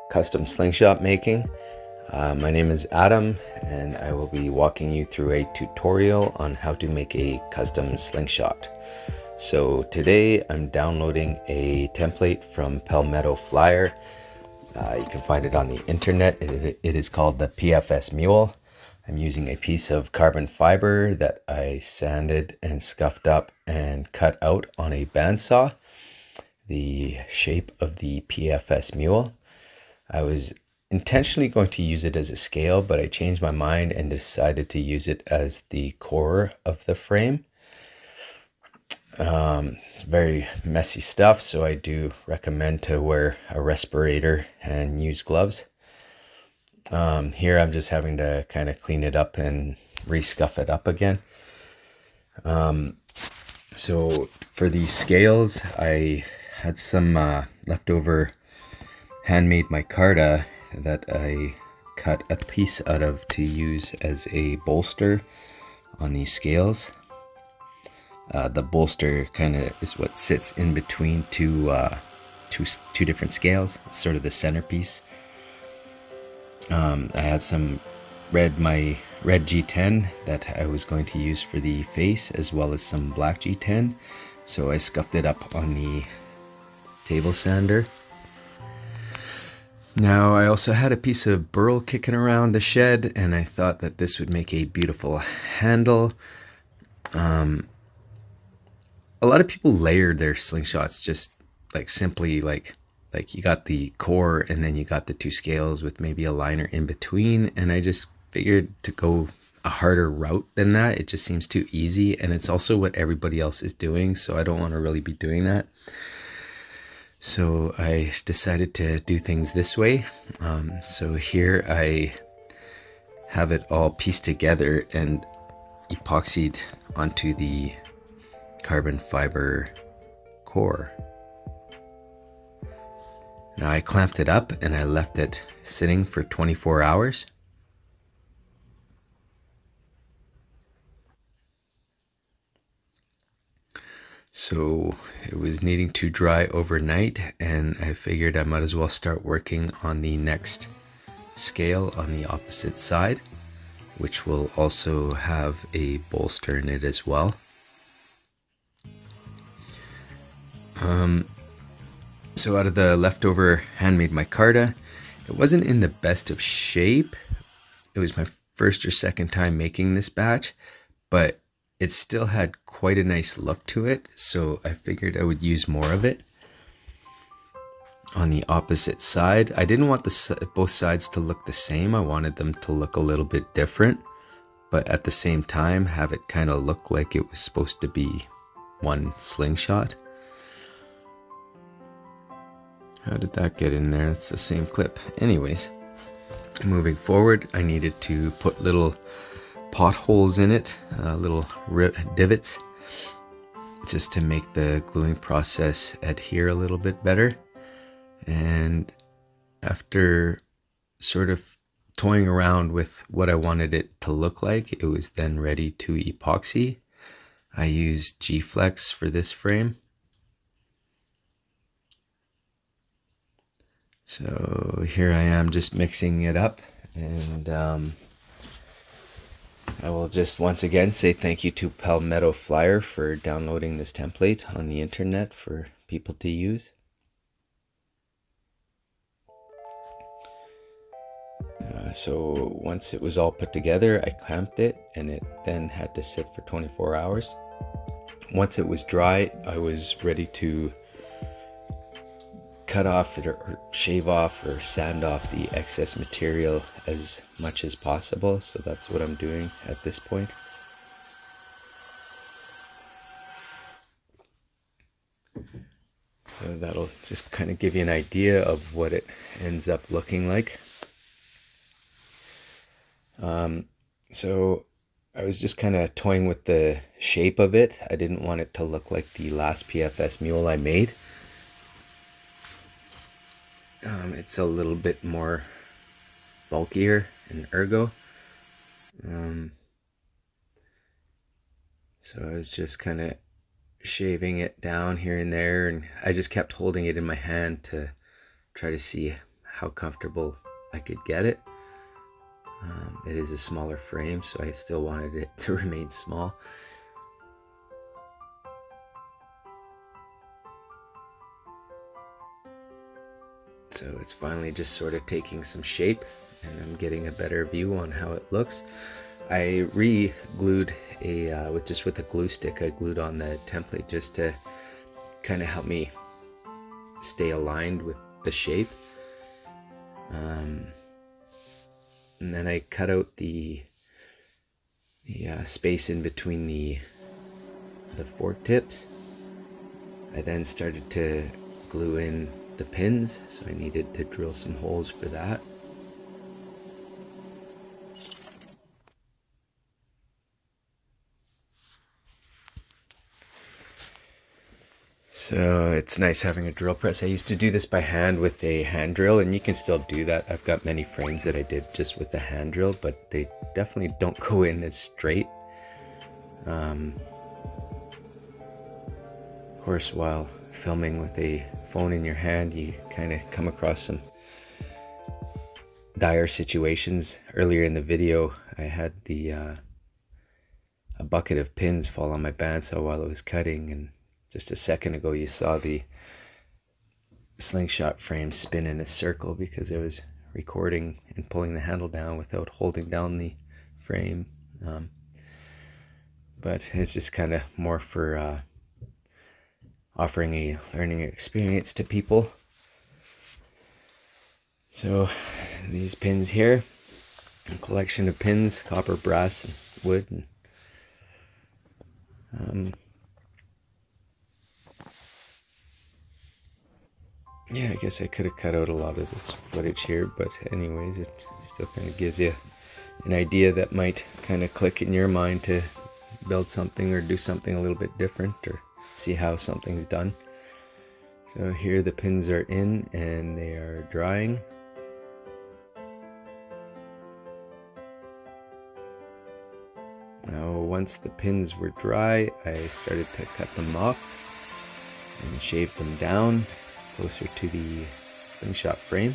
Custom Slingshot Making. My name is Adam, and I will be walking you through a tutorial on how to make a custom slingshot. So today I'm downloading a template from Palmetto Flyer. You can find it on the internet. It is called the PFS Mule. I'm using a piece of carbon fiber that I sanded and scuffed up and cut out on a bandsaw. The shape of the PFS Mule. I was intentionally going to use it as a scale, but I changed my mind and decided to use it as the core of the frame. It's very messy stuff, so I do recommend to wear a respirator and use gloves. Here I'm just having to kind of clean it up and re-scuff it up again. So for the scales, I had some leftover handmade micarta that I cut a piece out of to use as a bolster on these scales. The bolster kind of is what sits in between two different scales. It's sort of the centerpiece. I had some my red G10 that I was going to use for the face, as well as some black G10. So I scuffed it up on the table sander. Now I also had a piece of burl kicking around the shed, and I thought that this would make a beautiful handle. A lot of people layer their slingshots just like simply like you got the core and then you got the two scales with maybe a liner in between, and I just figured to go a harder route than that. It just seems too easy, and it's also what everybody else is doing, so I don't want to really be doing that. So I decided to do things this way. So here I have it all pieced together and epoxied onto the carbon fiber core. Now I clamped it up and I left it sitting for 24 hours. So it was needing to dry overnight, and I figured I might as well start working on the next scale on the opposite side, which will also have a bolster in it as well. So out of the leftover handmade micarta, it wasn't in the best of shape. It was my first or second time making this batch, but it still had quite a nice look to it, so I figured I would use more of it. On the opposite side, I didn't want both sides to look the same. I wanted them to look a little bit different, but at the same time have it kind of look like it was supposed to be one slingshot. How did that get in there? It's the same clip. Anyways, moving forward, I needed to put little potholes in it, little divots, just to make the gluing process adhere a little bit better. And after sort of toying around with what I wanted it to look like, it was then ready to epoxy. I used G-Flex for this frame. So here I am just mixing it up, and I will just once again say thank you to Palmetto Flyer for downloading this template on the internet for people to use. So once it was all put together, I clamped it, and it then had to sit for 24 hours. Once it was dry, I was ready to cut off or shave off or sand off the excess material as much as possible. So that's what I'm doing at this point. So that'll just kind of give you an idea of what it ends up looking like. So I was just kind of toying with the shape of it. I didn't want it to look like the last PFS Mule I made. It's a little bit more bulkier and ergo. So I was just kind of shaving it down here and there, and I just kept holding it in my hand to try to see how comfortable I could get it. It is a smaller frame, so I still wanted it to remain small. So it's finally just sort of taking some shape, and I'm getting a better view on how it looks. I re-glued with a glue stick. I glued on the template just to kind of help me stay aligned with the shape. And then I cut out the space in between the fork tips. I then started to glue in the pins, so I needed to drill some holes for that. So it's nice having a drill press. I used to do this by hand with a hand drill, and you can still do that. I've got many frames that I did just with the hand drill, but they definitely don't go in as straight. Of course, while filming with a phone in your hand, you kind of come across some dire situations. Earlier in the video, I had a bucket of pins fall on my bandsaw while I was cutting, and just a second ago you saw the slingshot frame spin in a circle because I was recording and pulling the handle down without holding down the frame. But it's just kind of more for offering a learning experience to people. So these pins here, a collection of pins, copper, brass, and wood. Yeah, I guess I could have cut out a lot of this footage here, but anyways, it still kind of gives you an idea that might kind of click in your mind to build something or do something a little bit different, or see how something's done. So here the pins are in and they are drying. Now once the pins were dry, I started to cut them off and shave them down closer to the slingshot frame.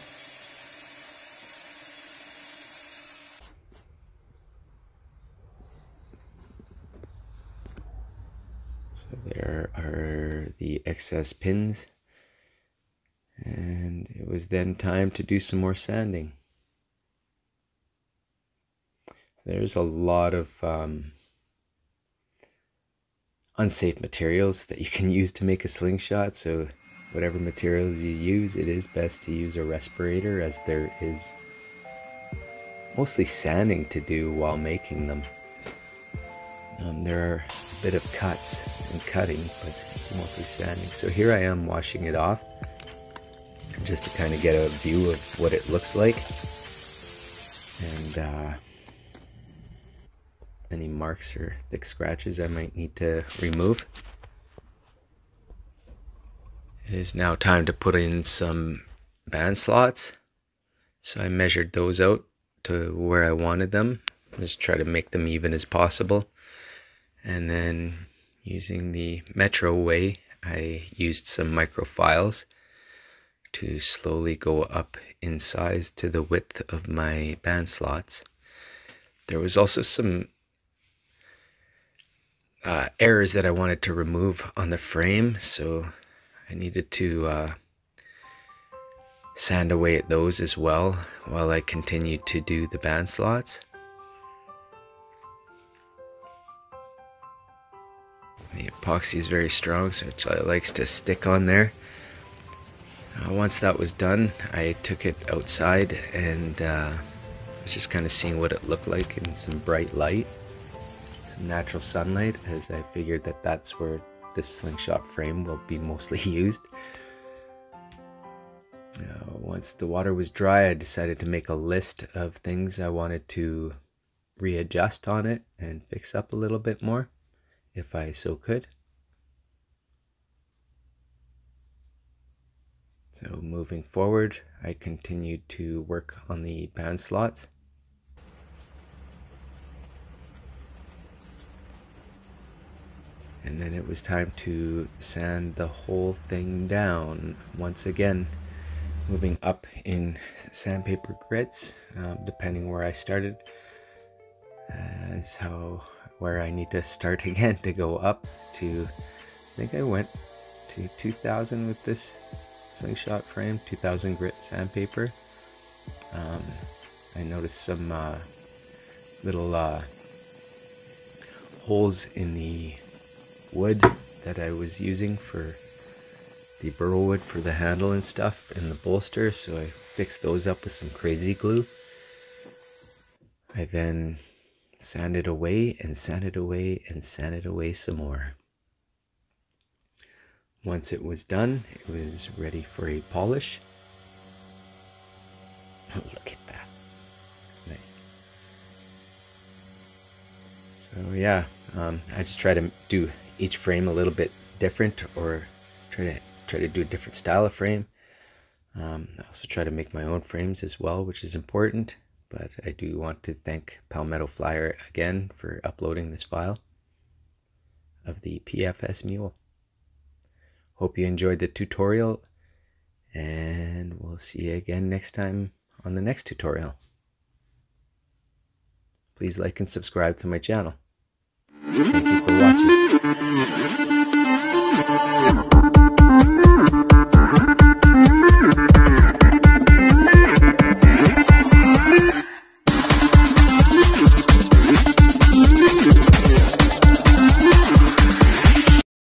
So there are the excess pins, and it was then time to do some more sanding. There's a lot of unsafe materials that you can use to make a slingshot, so whatever materials you use, it is best to use a respirator, as there is mostly sanding to do while making them. There are a bit of cuts and cutting, but it's mostly sanding. So here I am washing it off just to kind of get a view of what it looks like, and any marks or thick scratches I might need to remove. It is now time to put in some band slots. So I measured those out to where I wanted them. Just try to make them even as possible. And then using the Metro way, I used some microfiles to slowly go up in size to the width of my band slots. There was also some errors that I wanted to remove on the frame, so I needed to sand away at those as well while I continued to do the band slots. The epoxy is very strong, so it likes to stick on there. Once that was done, I took it outside and I was just kind of seeing what it looked like in some bright light, some natural sunlight, as I figured that that's where this slingshot frame will be mostly used. Once the water was dry, I decided to make a list of things I wanted to readjust on it and fix up a little bit more, if I so could. So moving forward, I continued to work on the band slots. And then it was time to sand the whole thing down once again moving up in sandpaper grits, depending where I started, is where I need to start again to go up to. I think I went to 2000 with this slingshot frame, 2000 grit sandpaper. I noticed some little holes in the wood that I was using for the burl wood for the handle and stuff and the bolster, so I fixed those up with some crazy glue. I then sanded away and sanded away and sanded away some more. Once it was done, it was ready for a polish. Oh, look at that. It's nice. So yeah, I just try to do each frame a little bit different, or try to do a different style of frame. I also try to make my own frames as well, which is important. But I do want to thank Palmetto Flyer again for uploading this file of the PFS Mule. Hope you enjoyed the tutorial, and we'll see you again next time on the next tutorial. Please like and subscribe to my channel.